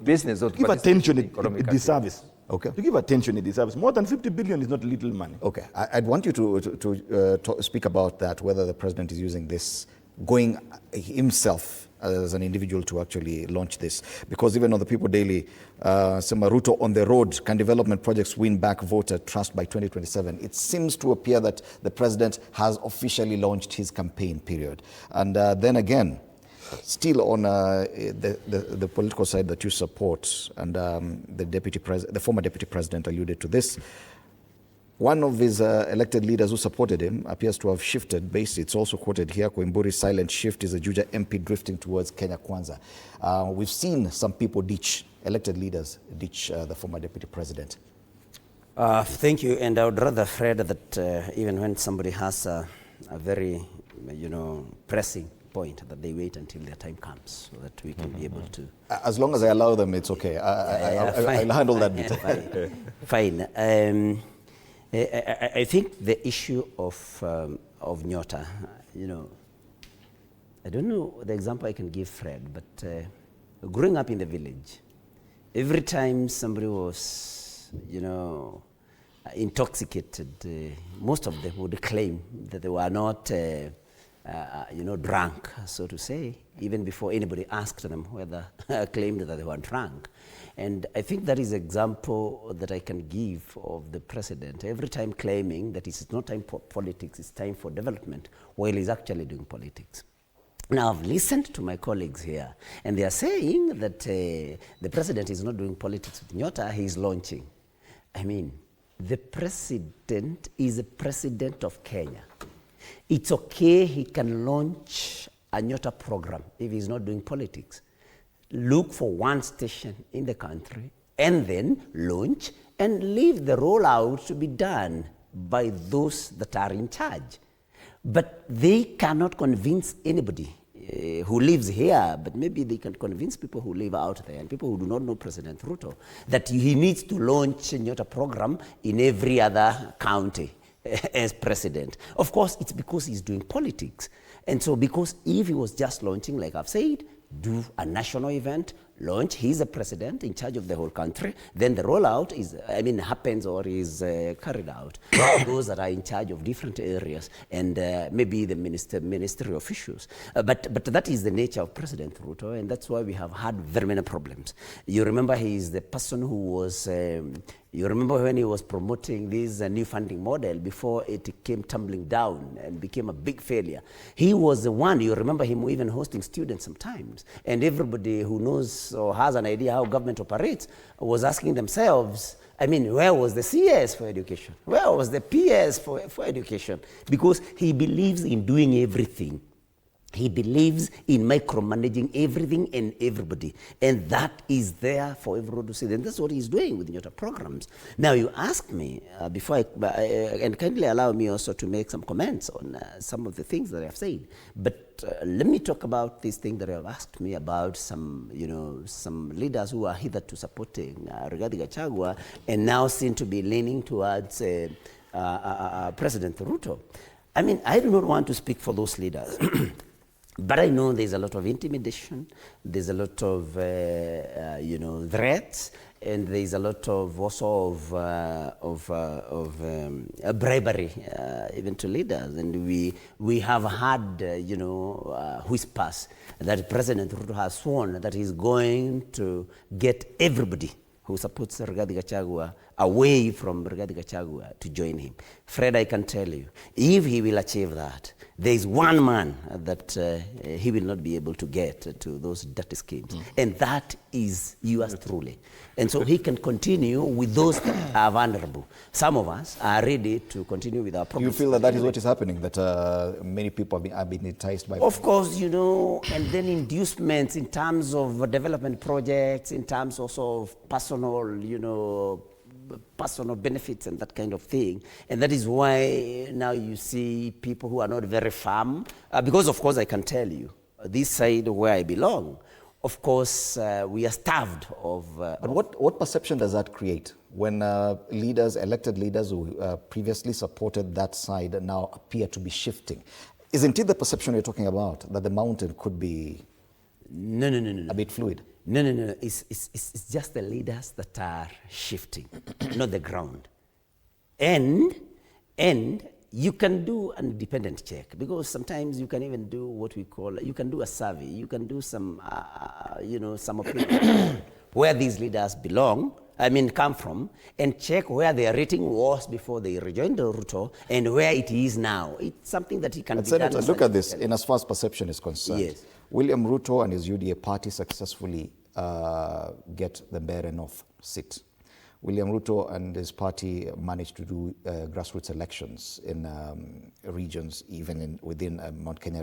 business or to give attention it deserves. Okay. To give attention it deserves. More than 50 billion is not little money. Okay. I'd want you to speak about that, whether the president is using this, going himself as an individual to actually launch this. Because even on the People Daily, Ruto on the road, can development projects win back voter trust by 2027? It seems to appear that the president has officially launched his campaign period. And then again, still on the political side that you support, and the former deputy president alluded to this, one of his elected leaders who supported him appears to have shifted base. It's also quoted here, Koimburi's silent shift is a Juja MP drifting towards Kenya Kwanza. We've seen some people elected leaders ditch the former deputy president. Thank you, and I would rather, Fred, that even when somebody has a very, pressing point, that they wait until their time comes so that we can be able to... As long as I allow them, it's okay. I'll handle that bit. Fine. I think the issue of Nyota, I don't know the example I can give, Fred, but growing up in the village, every time somebody was, intoxicated, most of them would claim that they were not, drunk, so to say, even before anybody asked them whether claimed that they were drunk. And I think that is an example that I can give of the president, every time claiming that it's not time for politics, it's time for development, while he's actually doing politics. Now, I've listened to my colleagues here, and they are saying that the president is not doing politics with Nyota, he's launching. I mean, the president is the president of Kenya. It's okay, he can launch a Nyota program if he's not doing politics. Look for one station in the country and then launch and leave the rollout to be done by those that are in charge. But they cannot convince anybody who lives here, but maybe they can convince people who live out there and people who do not know President Ruto that he needs to launch a Nyota program in every other county as president. Of course, it's because he's doing politics. And so because if he was just launching, like I've said, do a national event, launch, he's a president in charge of the whole country, then the rollout happens or is carried out. Those that are in charge of different areas and maybe the ministerial officials. But that is the nature of President Ruto, and that's why we have had very many problems. You remember he is the person who was, you remember when he was promoting this new funding model before it came tumbling down and became a big failure. He was the one, you remember him even hosting students sometimes, and everybody who knows or has an idea how government operates was asking themselves, where was the CS for education? Where was the PS for education? Because he believes in doing everything. He believes in micromanaging everything and everybody. And that is there for everyone to see. And that's what he's doing with Nyota programs. Now, you asked me before, and kindly allow me also to make some comments on some of the things that I have said. But let me talk about this thing that you have asked me about some leaders who are hitherto supporting Rigathi Gachagua and now seem to be leaning towards President Ruto. I do not want to speak for those leaders. But I know there's a lot of intimidation, there's a lot of, threats, and there's a lot of also of bribery, even to leaders. And we have had, whispers that President Ruto has sworn that he's going to get everybody who supports Rigathi Gachagua away from Rigathi Gachagua to join him. Fred, I can tell you, if he will achieve that, there is one man that he will not be able to get to those dirty schemes, and that is yours truly. And so he can continue with those that are vulnerable. Some of us are ready to continue with our programs. You feel that is what is happening, that many people have been enticed by... Of course, and then inducements in terms of development projects, in terms also of personal, personal benefits and that kind of thing. And that is why now you see people who are not very firm, because of course I can tell you, this side where I belong, of course we are starved of... But what perception does that create when elected leaders who previously supported that side now appear to be shifting? Isn't it the perception you're talking about, that the mountain could be a bit fluid? No. It's just the leaders that are shifting, not the ground. And you can do an independent check, because sometimes you can even do what we call, you can do a survey, you can do some, some opinion where these leaders come from, and check where their rating was before they rejoined the Ruto and where it is now. It's something that he can But be Senator, done. look at this, in as far as perception is concerned. Yes. William Ruto and his UDA party successfully get the Mbere North seat. William Ruto and his party managed to do grassroots elections in regions, even within Mount Kenya